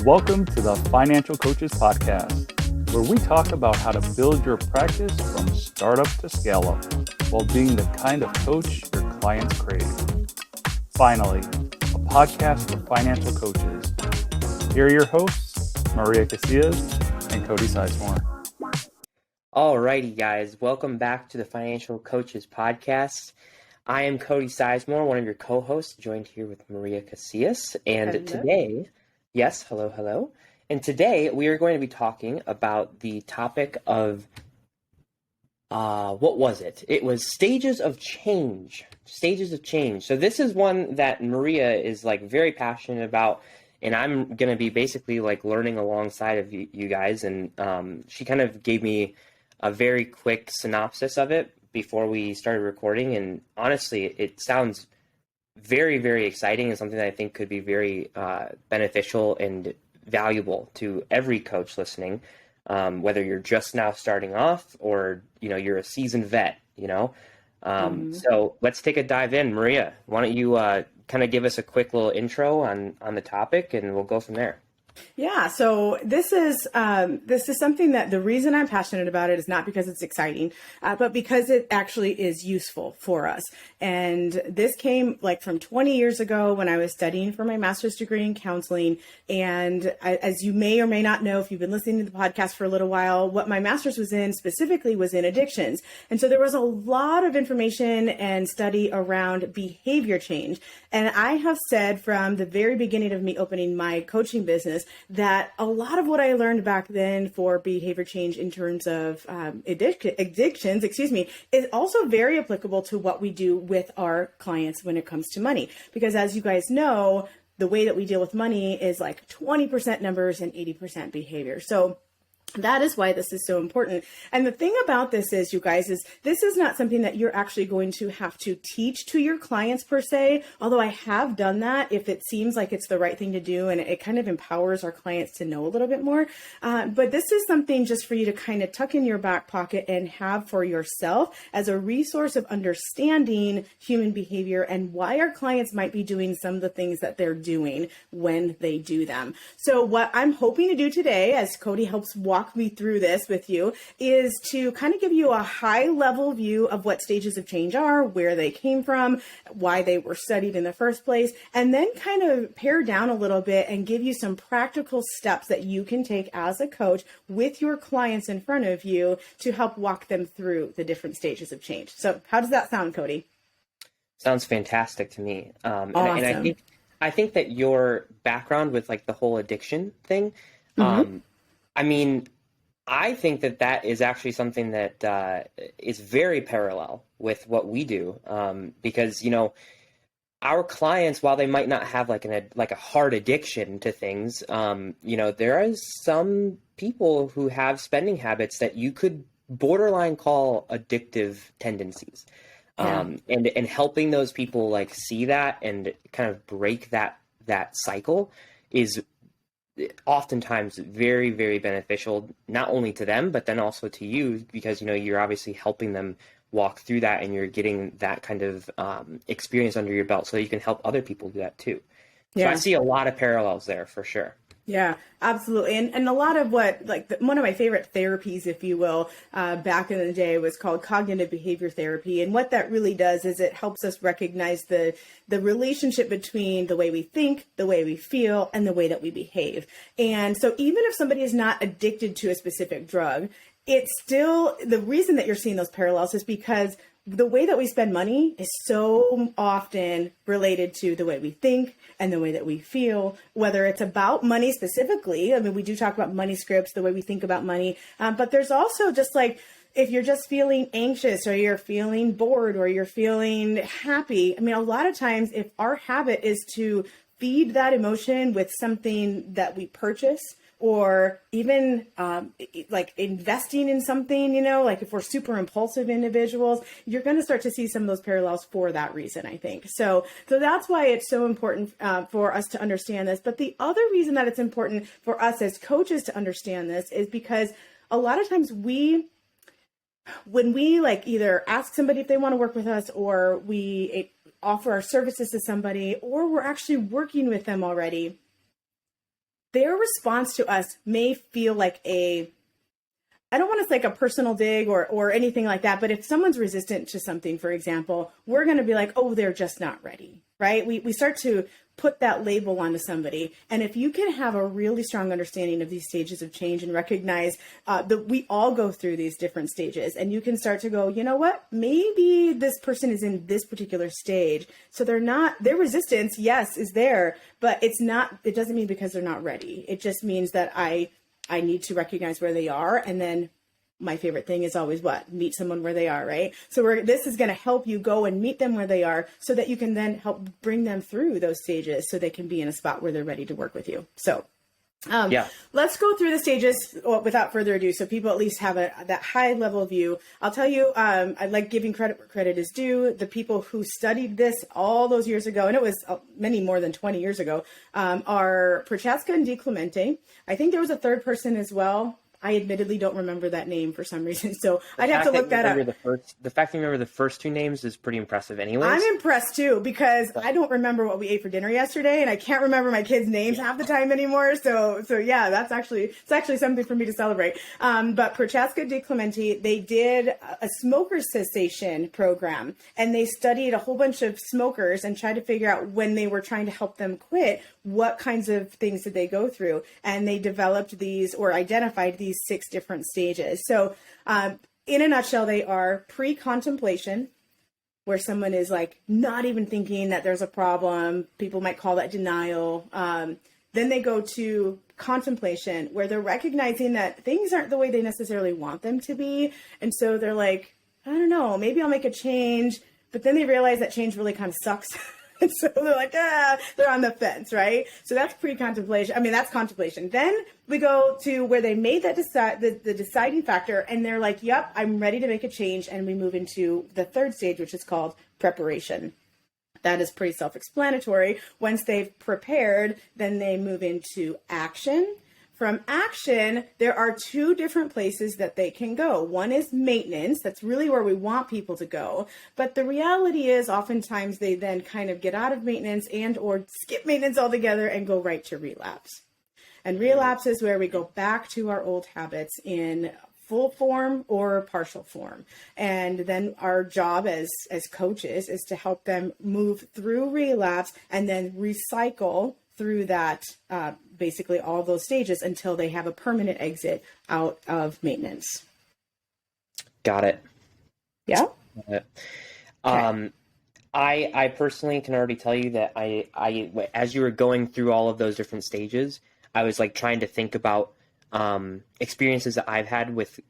Welcome to the Financial Coaches Podcast, where we talk about how to build your practice from startup to scale up while being the kind of coach your clients crave. Finally, a podcast for financial coaches. Here are your hosts, Maria Casillas and Cody Sizemore. Alrighty, guys, welcome back to the Financial Coaches Podcast. I am Cody Sizemore, one of your co-hosts, joined here with Maria Casillas. And Hello. today, yes, hello. And today we are going to be talking about the topic of, what was it? It was stages of change. So this is one that Maria is very passionate about, and I'm going to be basically learning alongside of you guys. And she kind of gave me a very quick synopsis of it before we started recording. And honestly, it sounds very, very exciting and something that I think could be very beneficial and valuable to every coach listening, whether you're just now starting off or, you're a seasoned vet, So let's take a dive in. Maria, why don't you kind of give us a quick little intro on the topic, and we'll go from there. Yeah, so this is something that the reason I'm passionate about it is not because it's exciting, but because it actually is useful for us. And this came from 20 years ago when I was studying for my master's degree in counseling. And as you may or may not know, if you've been listening to the podcast for a little while, what my master's was in specifically was in addictions. And so there was a lot of information and study around behavior change. And I have said from the very beginning of me opening my coaching business that a lot of what I learned back then for behavior change in terms of addictions, is also very applicable to what we do with our clients when it comes to money. Because as you guys know, the way that we deal with money is 20% numbers and 80% behavior. So that is why this is so important. And the thing about this is, you guys, is this is not something that you're actually going to have to teach to your clients per se, although I have done that if it seems like it's the right thing to do and it kind of empowers our clients to know a little bit more. But this is something just for you to kind of tuck in your back pocket and have for yourself as a resource of understanding human behavior and why our clients might be doing some of the things that they're doing when they do them. So what I'm hoping to do today, as Cody helps walk me through this with you, is to kind of give you a high level view of what stages of change are, where they came from, why they were studied in the first place, and then kind of pare down a little bit and give you some practical steps that you can take as a coach with your clients in front of you to help walk them through the different stages of change. So how does that sound, Cody? Sounds fantastic to me. Awesome. And I think that your background with the whole addiction thing, I think that is actually something that is very parallel with what we do, because our clients, while they might not have a hard addiction to things, there is some people who have spending habits that you could borderline call addictive tendencies, and helping those people see that and kind of break that cycle is oftentimes very, very beneficial, not only to them, but then also to you, because, you're obviously helping them walk through that and you're getting that kind of experience under your belt so that you can help other people do that too. So I see a lot of parallels there for sure. Yeah, absolutely. And a lot of what, one of my favorite therapies, if you will, back in the day was called cognitive behavior therapy. And what that really does is it helps us recognize the relationship between the way we think, the way we feel, and the way that we behave. And so even if somebody is not addicted to a specific drug, it's still, the reason that you're seeing those parallels is because the way that we spend money is so often related to the way we think and the way that we feel, whether it's about money specifically. We do talk about money scripts, the way we think about money, but there's also just if you're just feeling anxious or you're feeling bored or you're feeling happy. A lot of times if our habit is to feed that emotion with something that we purchase, or even investing in something, if we're super impulsive individuals, you're going to start to see some of those parallels for that reason, I think. So that's why it's so important for us to understand this. But the other reason that it's important for us as coaches to understand this is because a lot of times when we either ask somebody if they want to work with us, or we offer our services to somebody, or we're actually working with them already, their response to us may feel like I don't want to say like a personal dig or anything like that, but if someone's resistant to something, for example, we're going to be like, oh, they're just not ready, right? We start to put that label onto somebody. And if you can have a really strong understanding of these stages of change and recognize that we all go through these different stages, and you can start to go, you know what, maybe this person is in this particular stage. So their resistance, yes, is there, but it doesn't mean because they're not ready. It just means that I need to recognize where they are. And then my favorite thing is always meet someone where they are, right? So this is going to help you go and meet them where they are so that you can then help bring them through those stages so they can be in a spot where they're ready to work with you. So let's go through the stages without further ado, so people at least have that high level view. I'll tell you, I like giving credit where credit is due. The people who studied this all those years ago, and it was many more than 20 years ago, are Prochaska and DiClemente. I think there was a third person as well. I admittedly don't remember that name for some reason, so I'd have to look that up. The fact that you remember the first two names is pretty impressive anyways. I'm impressed too, because I don't remember what we ate for dinner yesterday, and I can't remember my kids' names half the time anymore. So yeah, it's actually something for me to celebrate. But Prochaska DiClemente, they did a smoker cessation program, and they studied a whole bunch of smokers and tried to figure out when they were trying to help them quit, what kinds of things did they go through, and they developed these or identified these 6 different stages. So in a nutshell, they are pre-contemplation, where someone is like not even thinking that there's a problem. People might call that denial. Then they go to contemplation, where they're recognizing that things aren't the way they necessarily want them to be. And so they're like, I don't know, maybe I'll make a change. But then they realize that change really kind of sucks. And so they're like, they're on the fence, right? So that's pre-contemplation. I mean, that's contemplation. Then we go to where they made that the deciding factor, and they're like, yep, I'm ready to make a change. And we move into the third stage, which is called preparation. That is pretty self-explanatory. Once they've prepared, then they move into action. From action, there are 2 different places that they can go. One is maintenance. That's really where we want people to go. But the reality is oftentimes they then kind of get out of maintenance and or skip maintenance altogether and go right to relapse. And relapse is where we go back to our old habits in full form or partial form. And then our job as coaches is to help them move through relapse and then recycle through that, basically all those stages until they have a permanent exit out of maintenance. Got it. Yeah. Got it. Okay. I personally can already tell you that I as you were going through all of those different stages, I was like trying to think about experiences that I've had with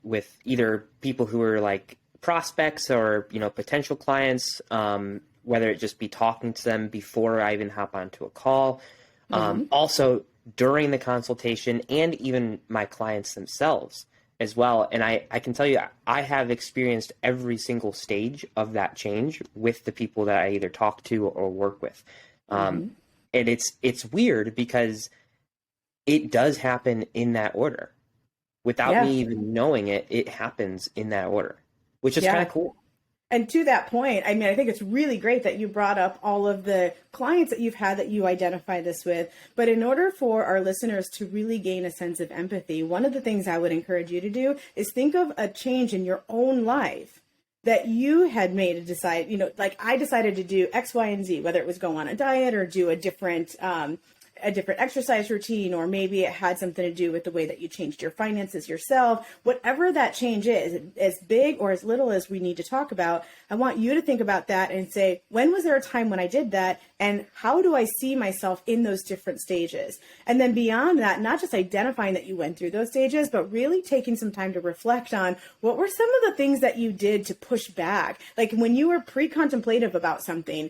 either people who are like prospects or, potential clients, whether it just be talking to them before I even hop onto a call. Also during the consultation, and even my clients themselves as well. And I can tell you, I have experienced every single stage of that change with the people that I either talk to or work with. And it's weird because it does happen in that order. Without me even knowing it, it happens in that order, which is kind of cool. And to that point, I mean, I think it's really great that you brought up all of the clients that you've had that you identify this with. But in order for our listeners to really gain a sense of empathy, one of the things I would encourage you to do is think of a change in your own life that you had made like I decided to do X, Y, and Z, whether it was go on a diet or do a different exercise routine, or maybe it had something to do with the way that you changed your finances yourself. Whatever that change is, as big or as little as we need to talk about, I want you to think about that and say, when was there a time when I did that? And how do I see myself in those different stages? And then beyond that, not just identifying that you went through those stages, but really taking some time to reflect on what were some of the things that you did to push back. Like when you were pre-contemplative about something,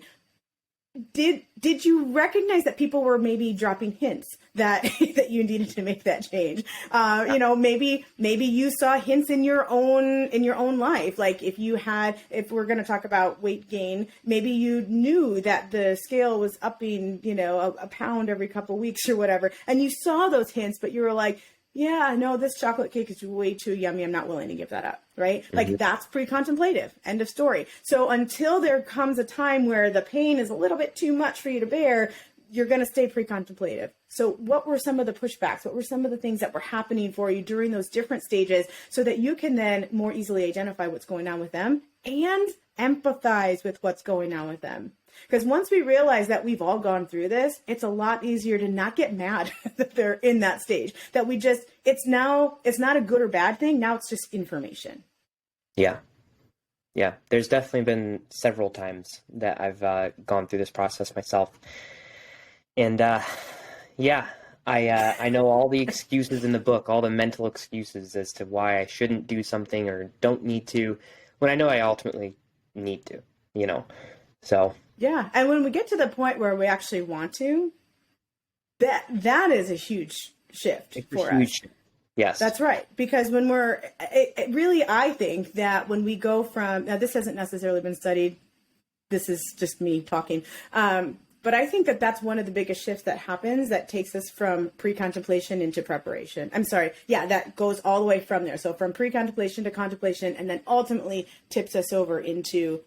did you recognize that people were maybe dropping hints that that you needed to make that change? Maybe you saw hints in your own life. Like if we're going to talk about weight gain, maybe you knew that the scale was upping, a pound every couple of weeks or whatever, and you saw those hints, but you were like, yeah, no, this chocolate cake is way too yummy. I'm not willing to give that up, right? Mm-hmm. Like that's pre-contemplative, end of story. So until there comes a time where the pain is a little bit too much for you to bear, you're going to stay pre-contemplative. So what were some of the pushbacks? What were some of the things that were happening for you during those different stages so that you can then more easily identify what's going on with them and empathize with what's going on with them? Because once we realize that we've all gone through this, it's a lot easier to not get mad that they're in that stage, that we just, it's not a good or bad thing. Now it's just information. Yeah. Yeah. There's definitely been several times that I've gone through this process myself. And I know all the excuses in the book, all the mental excuses as to why I shouldn't do something or don't need to, when I know I ultimately need to, so. Yeah. And when we get to the point where we actually want to, that is a huge shift for us. Yes. That's right. Because when really, I think that when we go from, now this hasn't necessarily been studied, this is just me talking, but I think that that's one of the biggest shifts that happens that takes us from pre-contemplation into preparation. I'm sorry. Yeah, that goes all the way from there. So from pre-contemplation to contemplation, and then ultimately tips us over into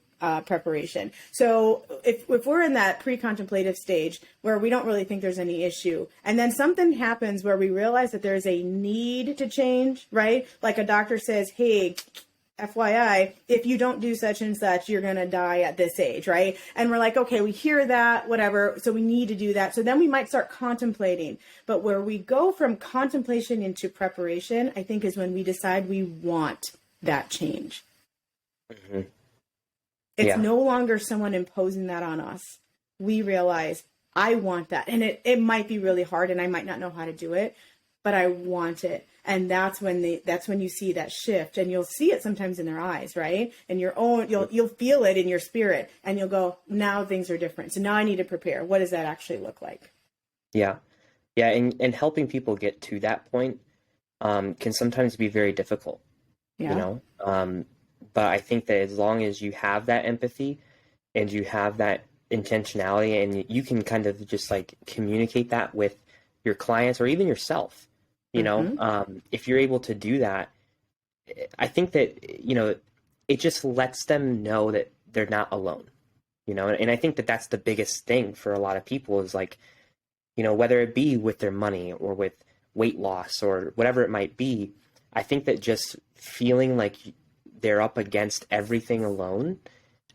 preparation. So if we're in that pre-contemplative stage where we don't really think there's any issue, and then something happens where we realize that there's a need to change, right? Like a doctor says, hey, FYI, if you don't do such and such, you're going to die at this age, right? And we're like, okay, we hear that, whatever, so we need to do that. So then we might start contemplating. But where we go from contemplation into preparation, I think, is when we decide we want that change. Mm-hmm. It's no longer someone imposing that on us. We realize, I want that. And it might be really hard and I might not know how to do it, but I want it. And that's when you see that shift, and you'll see it sometimes in their eyes, right? And you'll feel it in your spirit, and you'll go, now things are different. So now I need to prepare. What does that actually look like? Yeah. Yeah. And helping people get to that point can sometimes be very difficult, but I think that as long as you have that empathy and you have that intentionality, and you can kind of just like communicate that with your clients or even yourself, if you're able to do that, I think that, it just lets them know that they're not alone, and I think that that's the biggest thing for a lot of people is like, whether it be with their money or with weight loss or whatever it might be, I think that just feeling like they're up against everything alone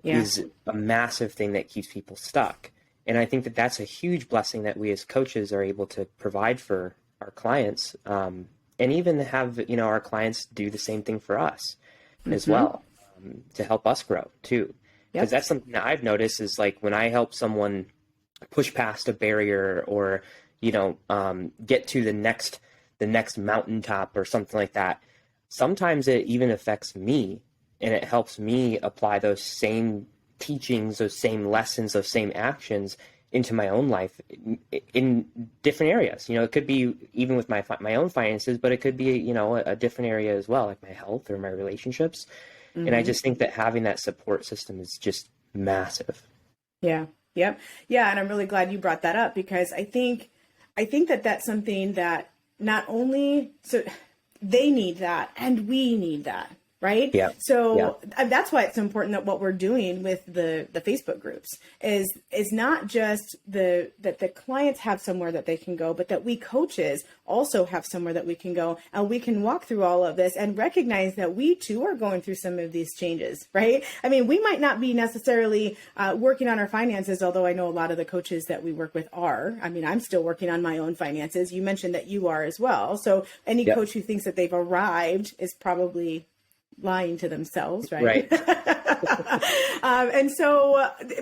is a massive thing that keeps people stuck. And I think that that's a huge blessing that we as coaches are able to provide for our clients, and even have, our clients do the same thing for us as well, to help us grow too. Because that's something that I've noticed is like when I help someone push past a barrier or, get to the next mountaintop or something like that, sometimes it even affects me, and it helps me apply those same teachings, those same lessons, those same actions into my own life in different areas. It could be even with my own finances, but it could be, a different area as well, like my health or my relationships. Mm-hmm. And I just think that having that support system is just massive. Yeah. Yep. Yeah. And I'm really glad you brought that up, because I think that that's something that not only, so they need that and we need that. Right. Yeah. So that's why it's important that what we're doing with the Facebook groups is not just that the clients have somewhere that they can go, but that we coaches also have somewhere that we can go, and we can walk through all of this and recognize that we too are going through some of these changes. Right. I mean, we might not be necessarily working on our finances, although I know a lot of the coaches that we work with are. I mean, I'm still working on my own finances. You mentioned that you are as well. So any coach who thinks that they've arrived is probably lying to themselves, right?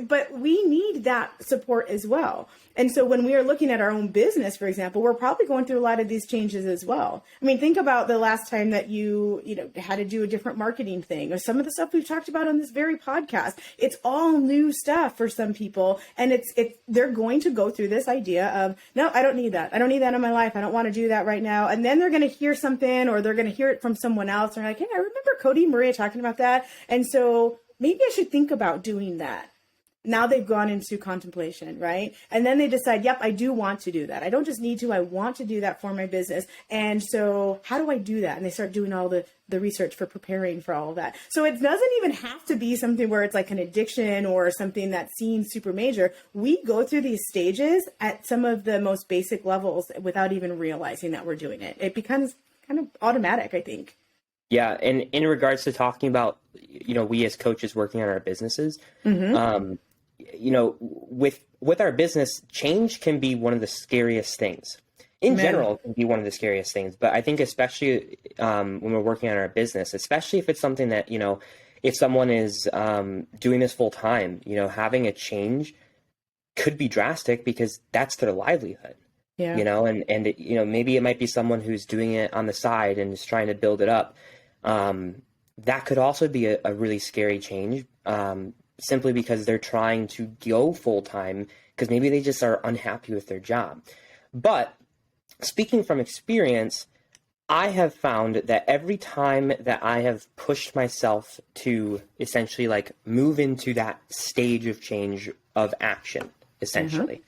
But we need that support as well. And so when we are looking at our own business, for example, we're probably going through a lot of these changes as well. I mean, think about the last time that you had to do a different marketing thing, or some of the stuff we've talked about on this very podcast. It's all new stuff for some people. And they're going to go through this idea of, no, I don't need that. I don't need that in my life. I don't want to do that right now. And then they're going to hear something, or they're going to hear it from someone else. And they're like, hey, I remember Cody and Maria talking about that. And so maybe I should think about doing that. Now they've gone into contemplation, right? And then they decide, yep, I do want to do that. I don't just need to, I want to do that for my business. And so how do I do that? And they start doing all the research for preparing for all of that. So it doesn't even have to be something where it's like an addiction or something that seems super major. We go through these stages at some of the most basic levels without even realizing that we're doing it. It becomes kind of automatic, I think. Yeah. And in regards to talking about, we as coaches working on our businesses, with our business, change can be one of the scariest things. In general, it can be one of the scariest things. But I think especially when we're working on our business, especially if it's something that, if someone is doing this full time, having a change could be drastic because that's their livelihood. Yeah. And maybe it might be someone who's doing it on the side and is trying to build it up. That could also be a really scary change. Simply because they're trying to go full time because maybe they just are unhappy with their job. But speaking from experience, I have found that every time that I have pushed myself to essentially like move into that stage of change of action, essentially,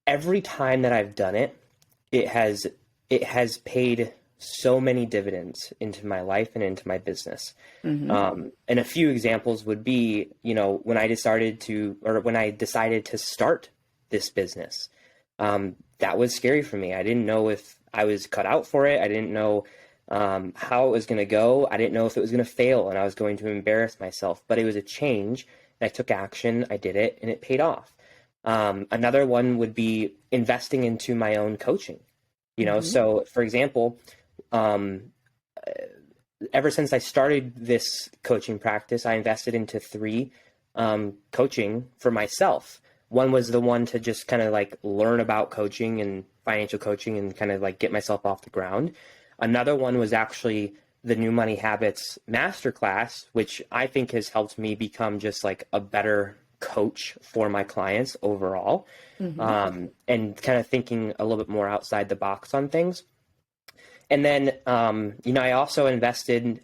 every time that I've done it, it has paid so many dividends into my life and into my business. And a few examples would be, when I decided to start this business, that was scary for me. I didn't know if I was cut out for it. I didn't know how it was going to go. I didn't know if it was going to fail and I was going to embarrass myself, but it was a change. And I took action, I did it, and it paid off. Another one would be investing into my own coaching. So for example, ever since I started this coaching practice, I invested into 3 coaching for myself. One was the one to just kind of like learn about coaching and financial coaching and kind of like get myself off the ground. Another one was actually the new Money Habits Masterclass, which I think has helped me become just like a better coach for my clients overall, and kind of thinking a little bit more outside the box on things. And then, I also invested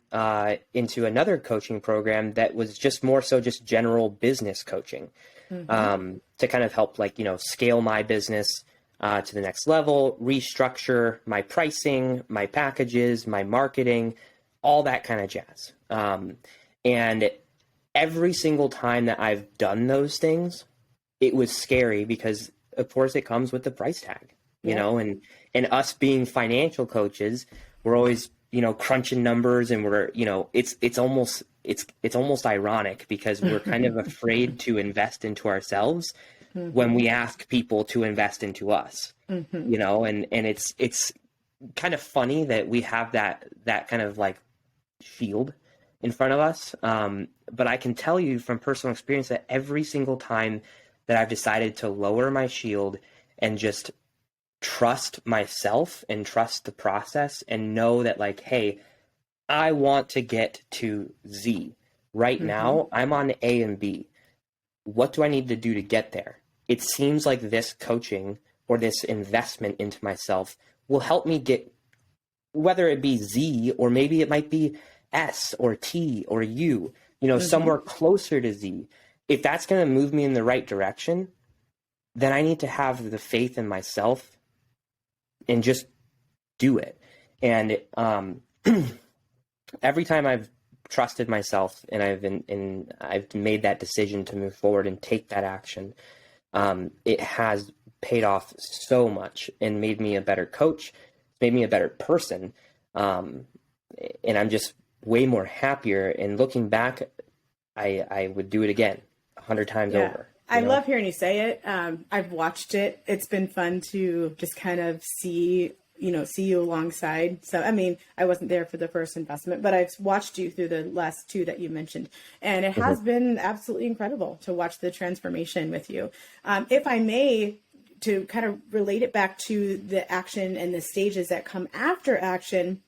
into another coaching program that was just more so just general business coaching, to kind of help scale my business to the next level, restructure my pricing, my packages, my marketing, all that kind of jazz. And every single time that I've done those things, it was scary because, of course, it comes with the price tag. And us being financial coaches, we're always, crunching numbers and we're, it's almost ironic because we're kind of afraid to invest into ourselves when we ask people to invest into us, and it's kind of funny that we have that kind of like shield in front of us. But I can tell you from personal experience that every single time that I've decided to lower my shield and just trust myself and trust the process and know that like, hey, I want to get to Z. Right now, I'm on A and B. What do I need to do to get there? It seems like this coaching or this investment into myself will help me get, whether it be Z or maybe it might be S or T or U, somewhere closer to Z. If that's going to move me in the right direction, then I need to have the faith in myself and just do it. And every time I've trusted myself and I've made that decision to move forward and take that action, it has paid off so much and made me a better coach, made me a better person. And I'm just way more happier. And looking back, I would do it again 100 times over. I love hearing you say it. I've watched it. It's been fun to just kind of see you alongside. So, I mean, I wasn't there for the first investment, but I've watched you through the last 2 that you mentioned. And it has been absolutely incredible to watch the transformation with you. If I may, to kind of relate it back to the action and the stages that come after action,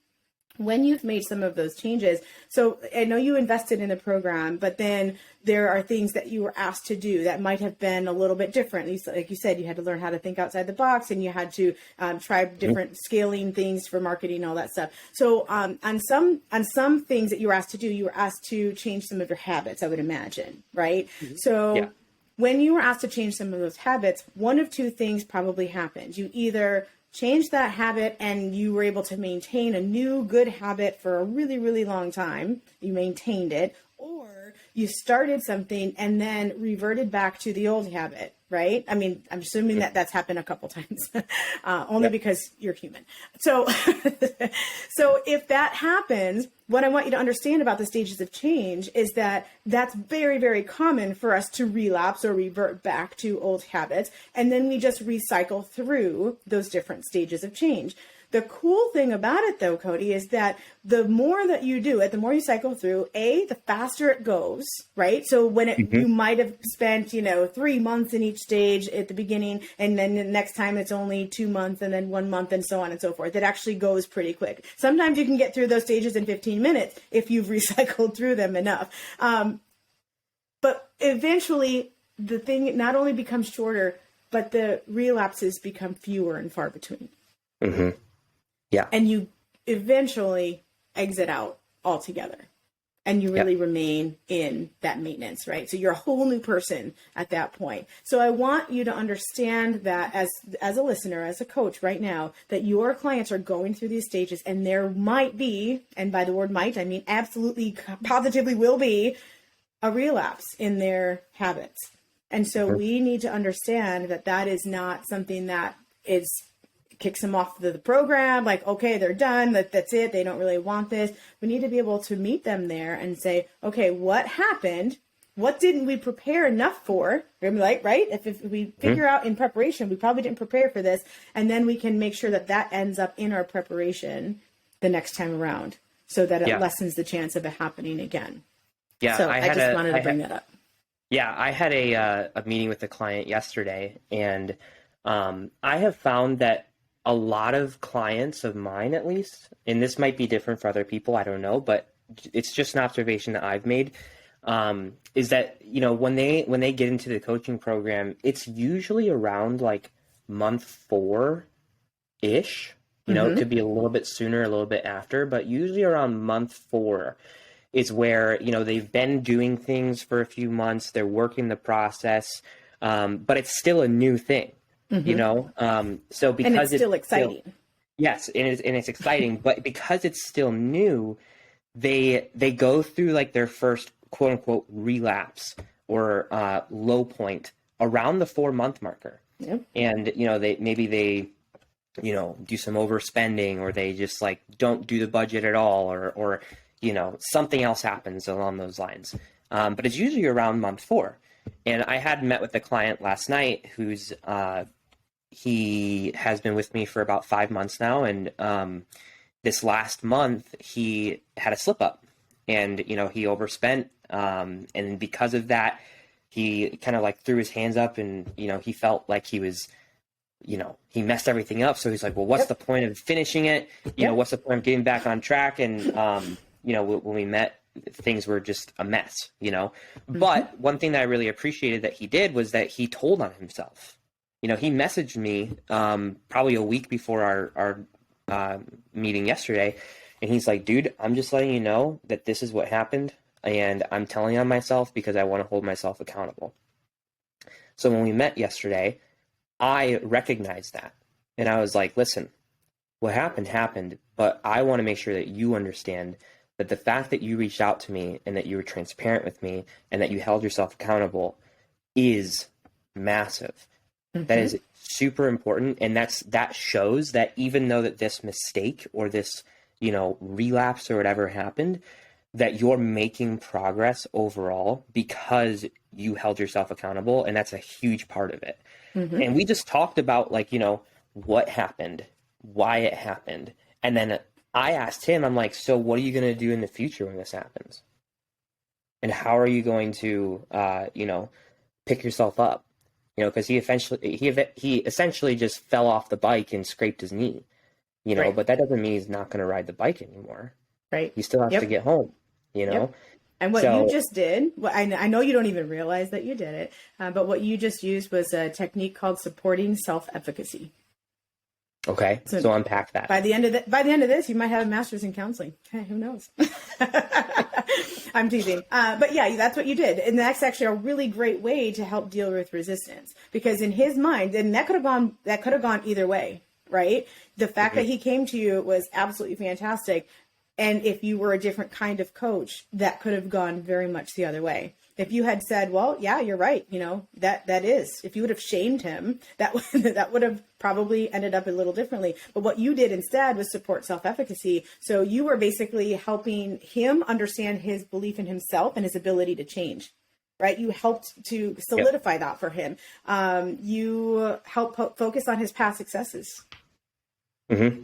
when you've made some of those changes, so I know you invested in the program, but then there are things that you were asked to do that might have been a little bit different. Like you said, you had to learn how to think outside the box, and you had to try different scaling things for marketing, all that stuff. So on some things that you were asked to do, you were asked to change some of your habits, I would imagine, right? So when you were asked to change some of those habits, one of two things probably happened. You either changed that habit and you were able to maintain a new good habit for a really, really long time. You maintained it, or you started something and then reverted back to the old habit, right? I mean, I'm assuming that that's happened a couple times, only because you're human. So, so if that happens, what I want you to understand about the stages of change is that that's very, very common for us to relapse or revert back to old habits. And then we just recycle through those different stages of change. The cool thing about it, though, Cody, is that the more that you do it, the more you cycle through, the faster it goes, right? So when you might have spent, 3 months in each stage at the beginning, and then the next time it's only 2 months and then 1 month and so on and so forth. It actually goes pretty quick. Sometimes you can get through those stages in 15 minutes if you've recycled through them enough. But eventually, the thing not only becomes shorter, but the relapses become fewer and far between. Mm-hmm. Yeah. And you eventually exit out altogether, and you really remain in that maintenance, right? So you're a whole new person at that point. So I want you to understand that as a listener, as a coach right now, that your clients are going through these stages, and there might be, and by the word might, I mean absolutely, positively will be, a relapse in their habits. And so we need to understand that that is not something that kicks them off the program, like, okay, they're done, that's it, they don't really want this. We need to be able to meet them there and say, okay, what happened? What didn't we prepare enough for? We're gonna be like, right? If we figure out in preparation, we probably didn't prepare for this, and then we can make sure that ends up in our preparation the next time around, so that it lessens the chance of it happening again. Yeah, so I just wanted to bring that up. Yeah, I had a meeting with a client yesterday, and I have found that a lot of clients of mine, at least, and this might be different for other people, I don't know, but it's just an observation that I've made, is that, when they get into the coaching program, it's usually around like month 4-ish, it could be a little bit sooner, a little bit after, but usually around month 4 is where, they've been doing things for a few months, they're working the process, but it's still a new thing. So because and it's still exciting. Yes, and it's exciting, but because it's still new, they go through like their first quote unquote relapse or low point around the 4-month marker. Yep. And they do some overspending, or they just like don't do the budget at all, or something else happens along those lines. But it's usually around month 4. And I had met with a client last night who's he has been with me for about 5 months now, and this last month he had a slip up, and he overspent, and because of that, he kind of like threw his hands up, and he felt like he was, he messed everything up. So he's like, well, what's the point of finishing it? What's the point of getting back on track? And when we met, things were just a mess. But one thing that I really appreciated that he did was that he told on himself. He messaged me probably a week before our meeting yesterday, and he's like, dude, I'm just letting you know that this is what happened, and I'm telling on myself because I want to hold myself accountable. So when we met yesterday, I recognized that, and I was like, listen, what happened, but I want to make sure that you understand that the fact that you reached out to me and that you were transparent with me and that you held yourself accountable is massive. That is super important, and that shows that even though that this mistake or this, relapse or whatever happened, that you're making progress overall because you held yourself accountable, and that's a huge part of it. And we just talked about what happened, why it happened, and then I asked him, I'm like, so what are you going to do in the future when this happens? And how are you going to, pick yourself up? Because he essentially just fell off the bike and scraped his knee, you know, Right. but that doesn't mean he's not going to ride the bike anymore. Right. He still has to Yep. get home, you know? Yep. And what you So, just did, I know you don't even realize that you did it, but what you just used was a technique called supporting self-efficacy. okay. So unpack that. By the end of this, you might have a master's in counseling. Hey, who knows? I'm teasing. But yeah, that's what you did. And that's actually a really great way to help deal with resistance, because in his mind, and that could have gone either way, right? The fact that he came to you was absolutely fantastic. And if you were a different kind of coach, that could have gone very much the other way. If you had said, well, yeah, you're right. You know, that is, if you would have shamed him, that would have probably ended up a little differently. But what you did instead was support self-efficacy. So you were basically helping him understand his belief in himself and his ability to change, right? You helped to solidify that for him. You helped focus on his past successes. Mm-hmm.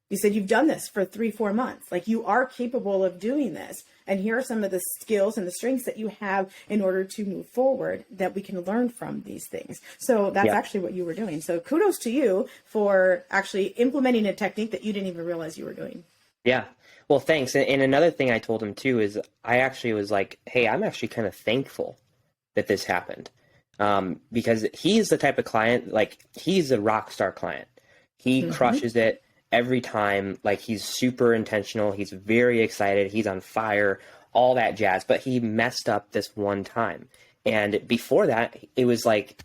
You said you've done this for 3-4 months. Like, you are capable of doing this. And here are some of the skills and the strengths that you have in order to move forward that we can learn from these things. So that's actually what you were doing. So kudos to you for actually implementing a technique that you didn't even realize you were doing. Yeah. Well, thanks. And another thing I told him too is I actually was like, hey, I'm actually kind of thankful that this happened. Because he's the type of client, like, he's a rock star client. He crushes it every time. Like, he's super intentional. He's very excited. He's on fire, all that jazz. But he messed up this one time. And before that, it was like,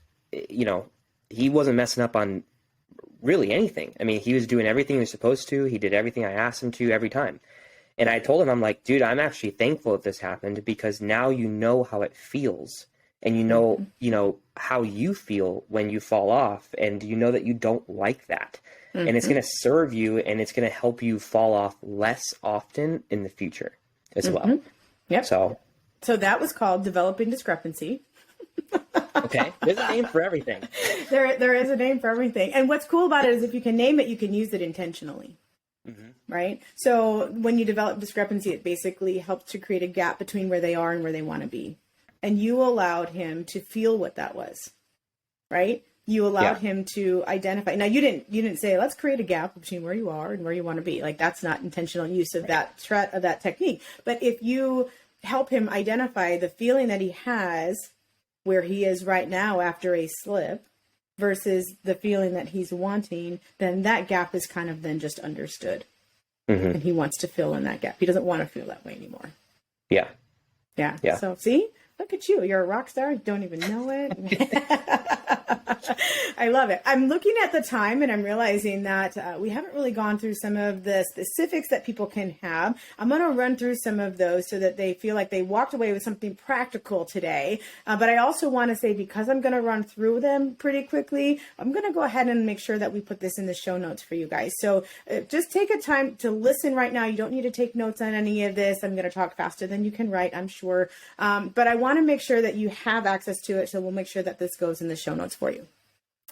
you know, he wasn't messing up on really anything. I mean, he was doing everything he was supposed to. He did everything I asked him to every time. And I told him, I'm like, dude, I'm actually thankful that this happened, because now you know how it feels. And you know how you feel when you fall off, and you know that you don't like that. And it's going to serve you, and it's going to help you fall off less often in the future as well. Yep. So that was called developing discrepancy. okay, there's a name for everything. There is a name for everything. And what's cool about it is if you can name it, you can use it intentionally. Right? So when you develop discrepancy, it basically helps to create a gap between where they are and where they want to be. And you allowed him to feel what that was, right? You allowed him to identify. Now, you didn't say, let's create a gap between where you are and where you want to be. Like, that's not intentional use of that technique. But if you help him identify the feeling that he has where he is right now after a slip versus the feeling that he's wanting, then that gap is kind of then just understood. And he wants to fill in that gap. He doesn't want to feel that way anymore. Yeah. So see, look at you. You're a rock star. You don't even know it. I love it. I'm looking at the time and I'm realizing that we haven't really gone through some of the specifics that people can have. I'm going to run through some of those so that they feel like they walked away with something practical today. But I also want to say, because I'm going to run through them pretty quickly, I'm going to go ahead and make sure that we put this in the show notes for you guys. So just take a time to listen right now. You don't need to take notes on any of this. I'm going to talk faster than you can write, I'm sure. But I want to make sure that you have access to it. So we'll make sure that this goes in the show notes for you.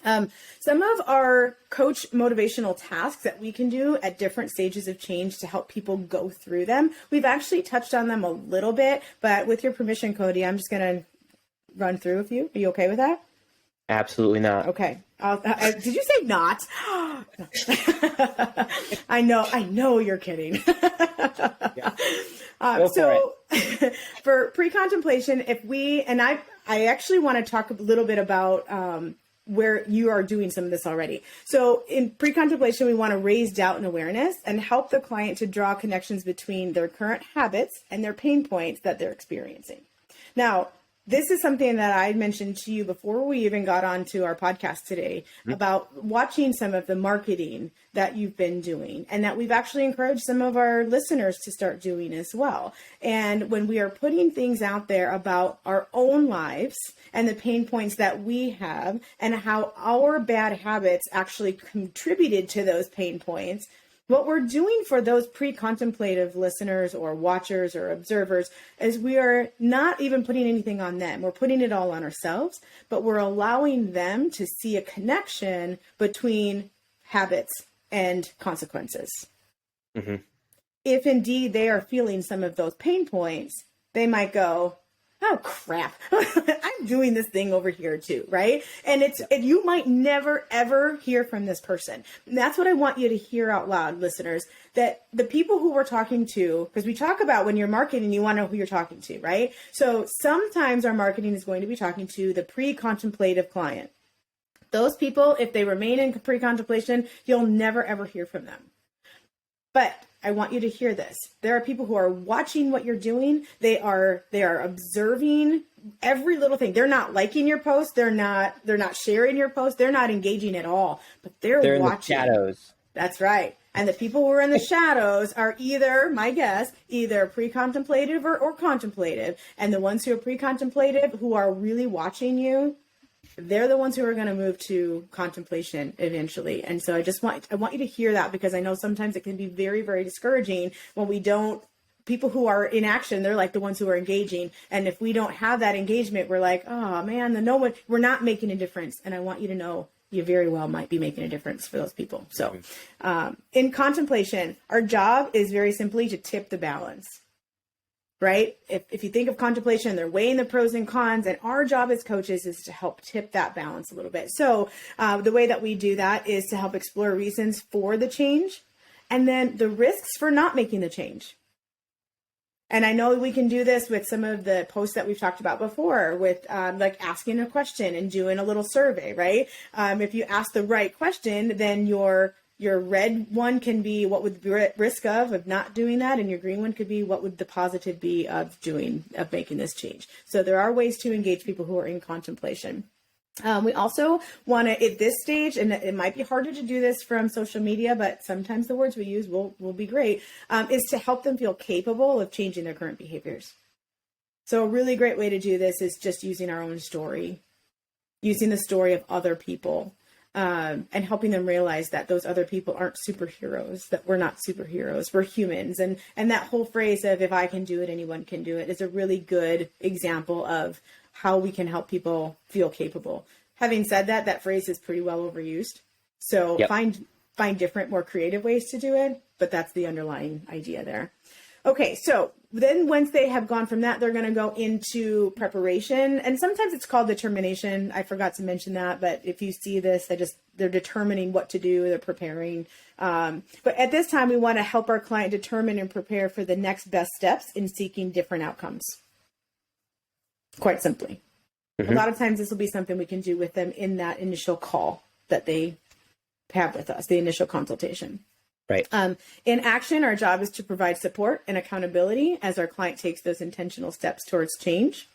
Some of our coach motivational tasks that we can do at different stages of change to help people go through them. We've actually touched on them a little bit, but with your permission, Cody, I'm just going to run through a few. Are you okay with that? Absolutely not. Okay. Did you say not? I know you're kidding. So for pre-contemplation, I actually want to talk a little bit about where you are doing some of this already. So in pre-contemplation, we want to raise doubt and awareness and help the client to draw connections between their current habits and their pain points that they're experiencing. Now, this is something that I mentioned to you before we even got onto our podcast today about watching some of the marketing that you've been doing, and that we've actually encouraged some of our listeners to start doing as well. And when we are putting things out there about our own lives and the pain points that we have and how our bad habits actually contributed to those pain points, what we're doing for those pre-contemplative listeners or watchers or observers is we are not even putting anything on them. We're putting it all on ourselves, but we're allowing them to see a connection between habits and consequences. If indeed they are feeling some of those pain points, they might go, oh crap, I'm doing this thing over here too, right? And and you might never ever hear from this person. And that's what I want you to hear out loud, listeners, that the people who we're talking to, because we talk about when you're marketing, you want to know who you're talking to, right? So sometimes our marketing is going to be talking to the pre-contemplative client. Those people, if they remain in pre-contemplation, you'll never ever hear from them. But I want you to hear this. There are people who are watching what you're doing. They are observing every little thing. They're not liking your post. They're not sharing your post. They're not engaging at all, but they're watching. In the shadows. That's right. And the people who are in the shadows are either, my guess, either pre-contemplative or contemplative. And the ones who are pre-contemplative, who are really watching you, they're the ones who are going to move to contemplation eventually. And so I want you to hear that, because I know sometimes it can be very, very discouraging when people who are in action, they're like the ones who are engaging. And if we don't have that engagement, we're like, oh man, we're not making a difference. And I want you to know you very well might be making a difference for those people. So in contemplation, our job is very simply to tip the balance. Right? If you think of contemplation, they're weighing the pros and cons, and our job as coaches is to help tip that balance a little bit. So the way that we do that is to help explore reasons for the change, and then the risks for not making the change. And I know we can do this with some of the posts that we've talked about before, with like asking a question and doing a little survey, right? If you ask the right question, then your red one can be what would the risk of not doing that, and your green one could be what would the positive be of making this change. So there are ways to engage people who are in contemplation. We also want to, at this stage, and it might be harder to do this from social media, but sometimes the words we use will be great, is to help them feel capable of changing their current behaviors. So a really great way to do this is just using our own story, using the story of other people. And helping them realize that those other people aren't superheroes, that we're not superheroes, we're humans. And that whole phrase of, if I can do it, anyone can do it, is a really good example of how we can help people feel capable. Having said that, that phrase is pretty well overused. So find different, more creative ways to do it, but that's the underlying idea there. Okay, so then once they have gone from that, they're going to go into preparation. And sometimes it's called determination. I forgot to mention that, but if you see this, they're determining what to do, they're preparing. But at this time, we want to help our client determine and prepare for the next best steps in seeking different outcomes. Quite simply. Mm-hmm. A lot of times this will be something we can do with them in that initial call that they have with us, the initial consultation. Right. In action, our job is to provide support and accountability as our client takes those intentional steps towards change.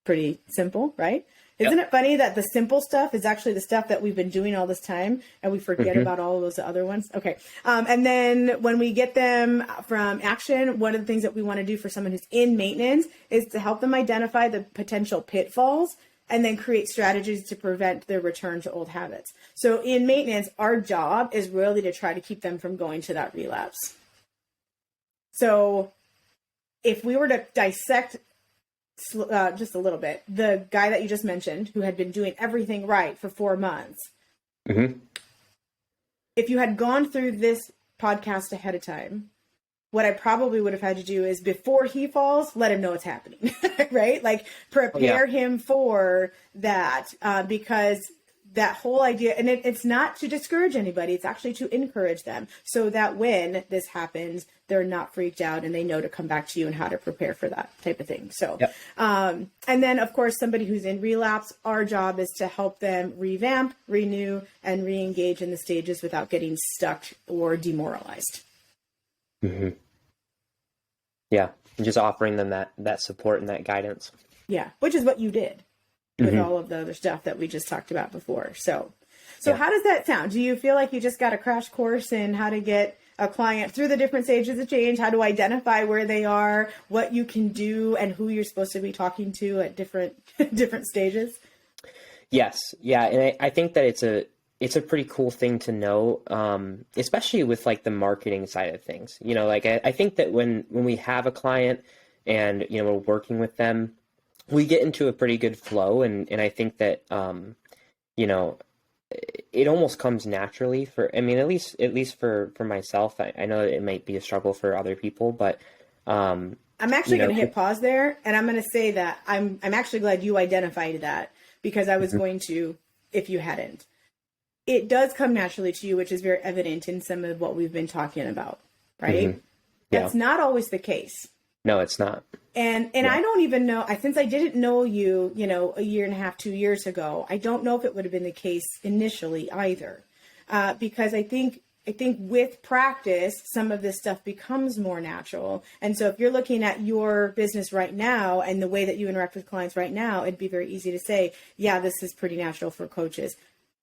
Pretty simple, right? Isn't it funny that the simple stuff is actually the stuff that we've been doing all this time, and we forget about all of those other ones? Okay. And then when we get them from action, one of the things that we want to do for someone who's in maintenance is to help them identify the potential pitfalls and then create strategies to prevent their return to old habits. So in maintenance, our job is really to try to keep them from going to that relapse. So if we were to dissect just a little bit, the guy that you just mentioned, who had been doing everything right for 4 months, if you had gone through this podcast ahead of time, what I probably would have had to do is, before he falls, let him know what's happening, right? Like prepare him for that, because that whole idea, and it's not to discourage anybody, it's actually to encourage them, so that when this happens, they're not freaked out and they know to come back to you and how to prepare for that type of thing. So, and then of course, somebody who's in relapse, our job is to help them revamp, renew, and re-engage in the stages without getting stuck or demoralized. Mm-hmm. Yeah, and just offering them that support and that guidance. Yeah, which is what you did with all of the other stuff that we just talked about before. So how does that sound? Do you feel like you just got a crash course in how to get a client through the different stages of change, how to identify where they are, what you can do, and who you're supposed to be talking to at different stages? Yes. Yeah. And I think that it's a pretty cool thing to know, especially with like the marketing side of things. You know, like I think that when we have a client and, you know, we're working with them, we get into a pretty good flow. And I think that, you know, it almost comes naturally at least for myself. I know that it might be a struggle for other people, but, I'm actually going to hit pause there, and I'm going to say that I'm actually glad you identified that, because I was going to, if you hadn't. It does come naturally to you, which is very evident in some of what we've been talking about, right? That's not always the case. No, it's not. And I don't even know, since I didn't know you, a year and a half, 2 years ago, I don't know if it would have been the case initially either. Because I think with practice, some of this stuff becomes more natural. And so if you're looking at your business right now and the way that you interact with clients right now, it'd be very easy to say, yeah, this is pretty natural for coaches.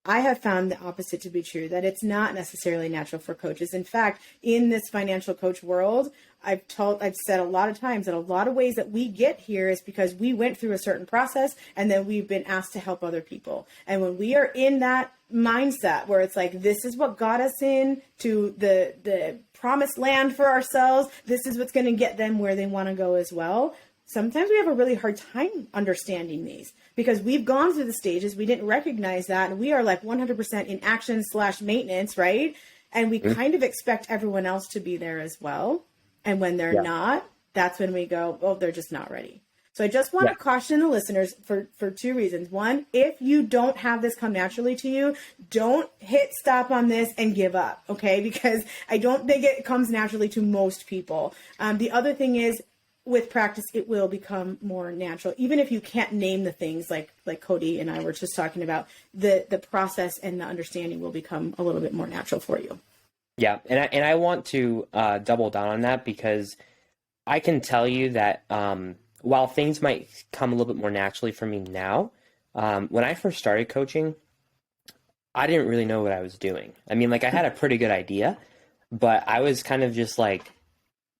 I have found the opposite to be true, that it's not necessarily natural for coaches. In fact, in this financial coach world, I've said a lot of times that a lot of ways that we get here is because we went through a certain process and then we've been asked to help other people. And when we are in that mindset where it's like, this is what got us in to the promised land for ourselves, this is what's going to get them where they want to go as well. Sometimes we have a really hard time understanding these because we've gone through the stages. We didn't recognize that. And we are like 100% in action/maintenance, right? And we kind of expect everyone else to be there as well. And when they're not, that's when we go, oh, they're just not ready. So I just want to caution the listeners for 2 reasons. One, if you don't have this come naturally to you, don't hit stop on this and give up, okay? Because I don't think it comes naturally to most people. The other thing is, with practice, it will become more natural. Even if you can't name the things like Cody and I were just talking about, the process and the understanding will become a little bit more natural for you. Yeah. And I want to double down on that, because I can tell you that while things might come a little bit more naturally for me now, when I first started coaching, I didn't really know what I was doing. I mean, like, I had a pretty good idea, but I was kind of just like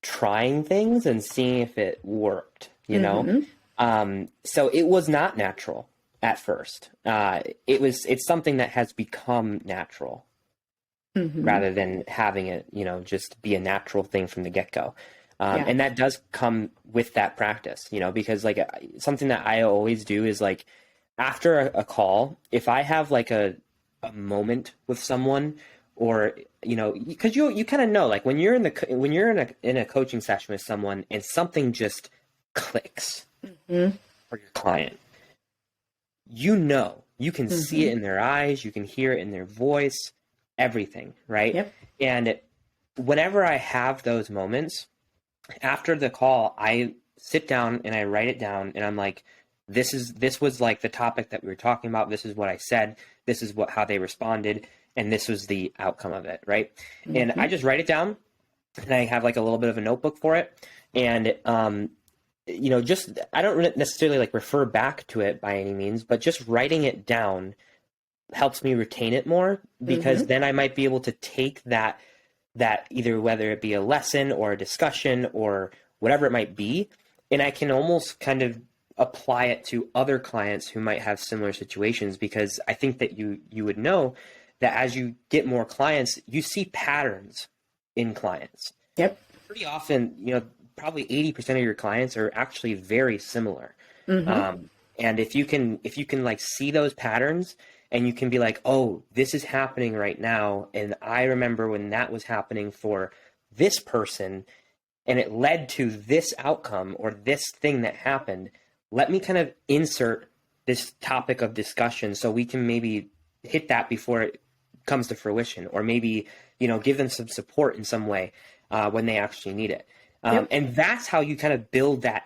trying things and seeing if it worked, you know? So it was not natural at first. It's something that has become natural rather than having it, just be a natural thing from the get-go. And that does come with that practice, because like something that I always do is like after a call, if I have like a moment with someone, or because you kind of know, like when you're in a coaching session with someone and something just clicks for your client, you can see it in their eyes, you can hear it in their voice, everything, right? Yep. And whenever I have those moments after the call, I sit down and I write it down, and I'm like, this was like the topic that we were talking about. This is what I said. This is how they responded. And this was the outcome of it, right? And I just write it down, and I have like a little bit of a notebook for it. And, just, I don't necessarily like refer back to it by any means, but just writing it down helps me retain it more, because then I might be able to take that either, whether it be a lesson or a discussion or whatever it might be, and I can almost kind of apply it to other clients who might have similar situations, because I think that you would know that as you get more clients, you see patterns in clients. Yep. Pretty often, probably 80% of your clients are actually very similar. And if you can like see those patterns, and you can be like, oh, this is happening right now, and I remember when that was happening for this person, and it led to this outcome or this thing that happened. Let me kind of insert this topic of discussion so we can maybe hit that before it comes to fruition, or maybe, give them some support in some way when they actually need it. And that's how you kind of build that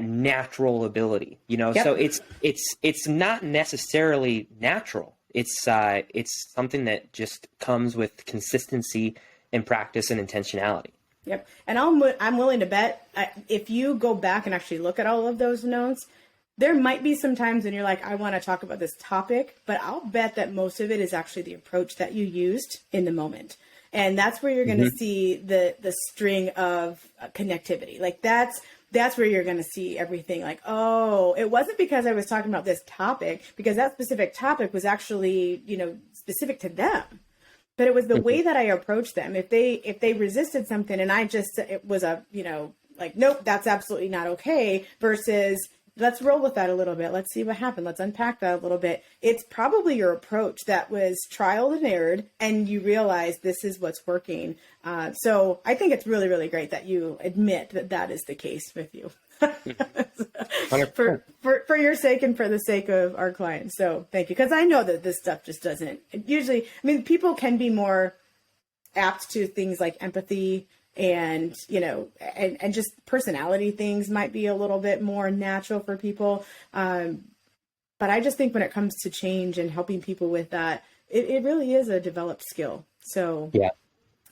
natural ability, so it's not necessarily natural. It's something that just comes with consistency and practice and intentionality. Yep. And I'm willing to bet if you go back and actually look at all of those notes, there might be some times when you're like, I want to talk about this topic, but I'll bet that most of it is actually the approach that you used in the moment. And that's where you're going to see the string of connectivity. Like that's where you're going to see everything like, oh, it wasn't because I was talking about this topic, because that specific topic was actually, specific to them. But it was the way that I approached them. If they resisted something and it was like, nope, that's absolutely not okay, versus let's roll with that a little bit. Let's see what happened. Let's unpack that a little bit. It's probably your approach that was trial and error, and you realize this is what's working. So I think it's really, really great that you admit that that is the case with you. for your sake and for the sake of our clients. So thank you. Because I know that this stuff just doesn't usually, I mean, people can be more apt to things like empathy and, and just personality things might be a little bit more natural for people. But I just think when it comes to change and helping people with that, it really is a developed skill. So yeah.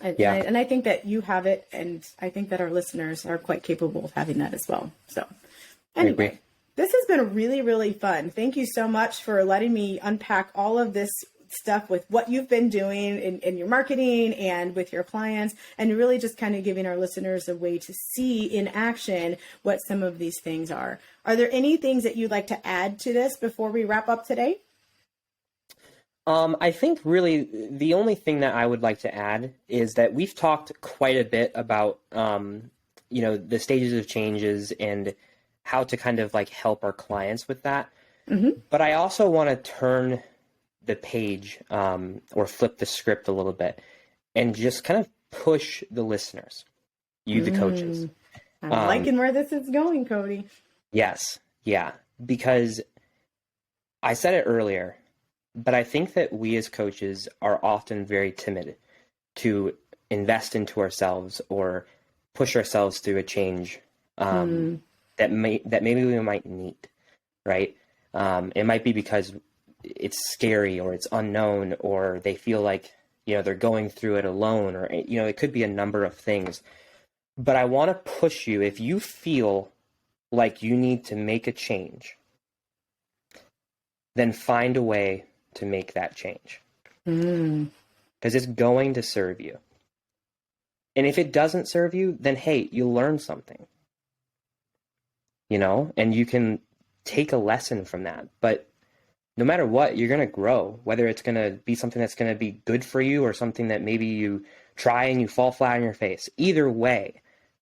And I think that you have it, and I think that our listeners are quite capable of having that as well. So anyway, this has been really, really fun. Thank you so much for letting me unpack all of this stuff with what you've been doing in your marketing and with your clients, and really just kind of giving our listeners a way to see in action what some of these things are. Are there any things that you'd like to add to this before we wrap up today? I think really the only thing that I would like to add is that we've talked quite a bit about, the stages of changes and how to kind of like help our clients with that. Mm-hmm. But I also want to turn the page or flip the script a little bit and just kind of push the listeners, the coaches. I'm liking where this is going, Cody. Yes. Yeah. Because I said it earlier, but I think that we as coaches are often very timid to invest into ourselves or push ourselves through a change that maybe we might need, right? It might be because it's scary or it's unknown, or they feel like, they're going through it alone, or, it could be a number of things. But I want to push you, if you feel like you need to make a change, then find a way to make that change. Because it's going to serve you. And if it doesn't serve you, then hey, you learn something. And you can take a lesson from that. But no matter what, you're going to grow, whether it's going to be something that's going to be good for you or something that maybe you try and you fall flat on your face. Either way,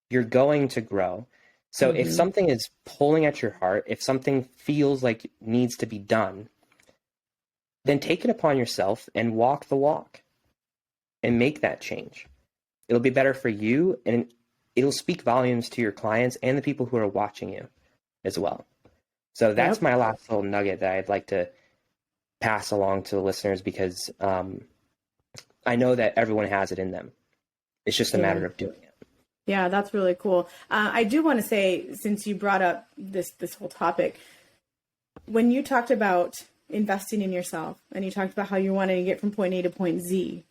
you're going to grow. So if something is pulling at your heart, if something feels like it needs to be done, then take it upon yourself and walk the walk and make that change. It'll be better for you, and it'll speak volumes to your clients and the people who are watching you as well. So that's my last little nugget that I'd like to pass along to the listeners, because I know that everyone has it in them. It's just a matter of doing it. Yeah, that's really cool. I do want to say, since you brought up this whole topic, when you talked about investing in yourself and you talked about how you wanted to get from point A to point Z,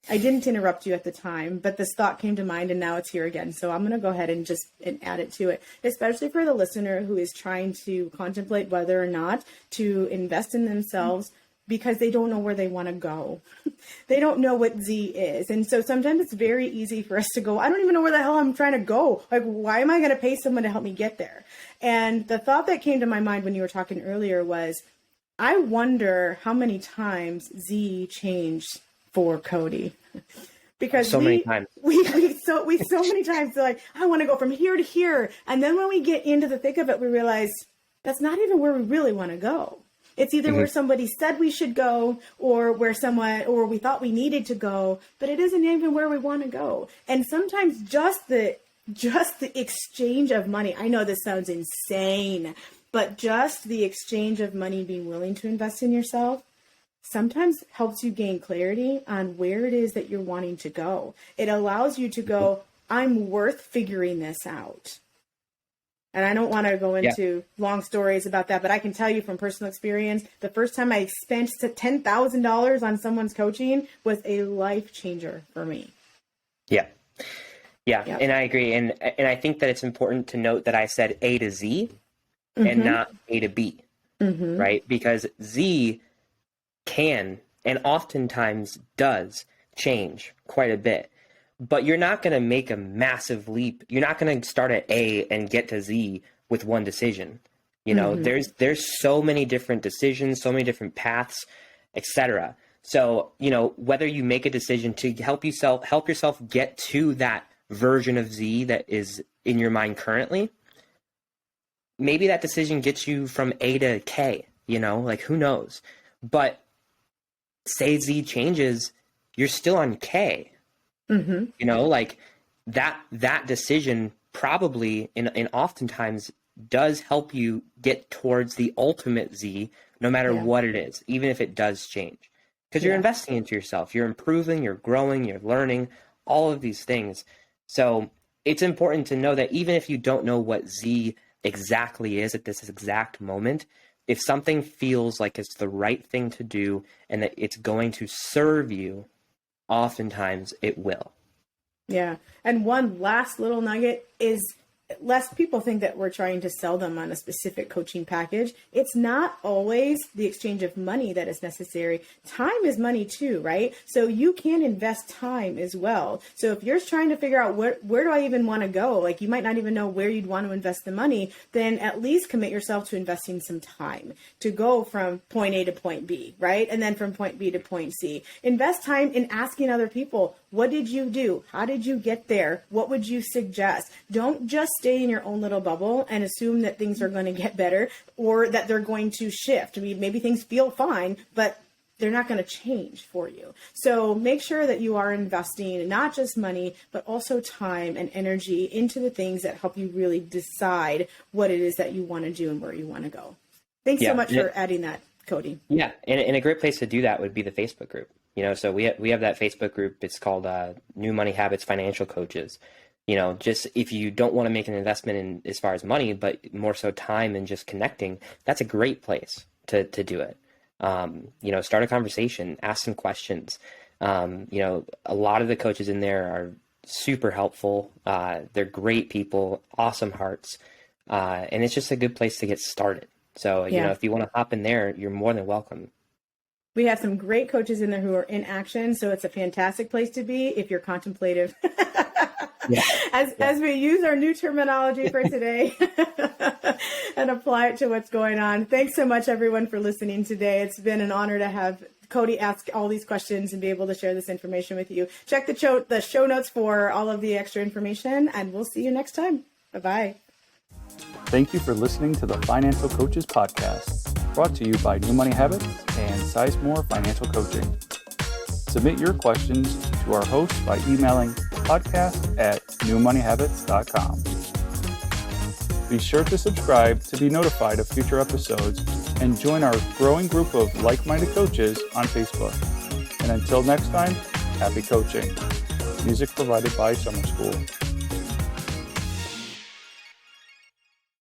I didn't interrupt you at the time, but this thought came to mind and now it's here again. So I'm going to go ahead and just add it to it, especially for the listener who is trying to contemplate whether or not to invest in themselves because they don't know where they want to go. They don't know what Z is. And so sometimes it's very easy for us to go, I don't even know where the hell I'm trying to go. Like, why am I going to pay someone to help me get there? And the thought that came to my mind when you were talking earlier was, I wonder how many times Z changed for Cody. Because many times. we so many times like, I want to go from here to here. And then when we get into the thick of it, we realize that's not even where we really want to go. It's either where somebody said we should go, or where we thought we needed to go, but it isn't even where we want to go. And sometimes just the exchange of money, I know this sounds insane, but just the exchange of money, being willing to invest in yourself, sometimes helps you gain clarity on where it is that you're wanting to go. It allows you to go, I'm worth figuring this out. And I don't want to go into long stories about that, but I can tell you from personal experience, the first time I spent $10,000 on someone's coaching was a life changer for me. Yeah. And I agree. And I think that it's important to note that I said A to Z and not A to B, right? Because Z can and oftentimes does change quite a bit. But you're not going to make a massive leap. You're not going to start at A and get to Z with one decision. There's so many different decisions, so many different paths, etc. So, whether you make a decision to help yourself get to that version of Z that is in your mind currently, maybe that decision gets you from A to K, like who knows? But say Z changes, you're still on K. Like that decision probably and oftentimes does help you get towards the ultimate Z, no matter what it is, even if it does change. Because you're investing into yourself, you're improving, you're growing, you're learning, all of these things. So it's important to know that even if you don't know what Z exactly is at this exact moment, if something feels like it's the right thing to do and that it's going to serve you, oftentimes it will. Yeah. And one last little nugget is, lest people think that we're trying to sell them on a specific coaching package. It's not always the exchange of money that is necessary. Time is money too, right? So you can invest time as well. So if you're trying to figure out where do I even want to go? Like you might not even know where you'd want to invest the money, then at least commit yourself to investing some time to go from point A to point B, right? And then from point B to point C. Invest time in asking other people, what did you do? How did you get there? What would you suggest? Don't just stay in your own little bubble and assume that things are going to get better or that they're going to shift. I mean, maybe things feel fine, but they're not going to change for you. So make sure that you are investing not just money, but also time and energy into the things that help you really decide what it is that you want to do and where you want to go. Thanks so much for adding that, Cody. Yeah. And a great place to do that would be the Facebook group. So we have that Facebook group. It's called New Money Habits Financial Coaches. Just if you don't want to make an investment in as far as money, but more so time and just connecting, that's a great place to do it. Start a conversation, ask some questions. A lot of the coaches in there are super helpful. They're great people, awesome hearts. And it's just a good place to get started. So, if you want to hop in there, you're more than welcome. We have some great coaches in there who are in action. So it's a fantastic place to be if you're contemplative. As we use our new terminology for today and apply it to what's going on. Thanks so much, everyone, for listening today. It's been an honor to have Cody ask all these questions and be able to share this information with you. Check the show notes for all of the extra information, and we'll see you next time. Bye-bye. Thank you for listening to the Financial Coaches Podcast, brought to you by New Money Habits and Sizemore Financial Coaching. Submit your questions to our host by emailing podcast@newmoneyhabits.com. Be sure to subscribe to be notified of future episodes and join our growing group of like-minded coaches on Facebook. And until next time, happy coaching. Music provided by Summer School.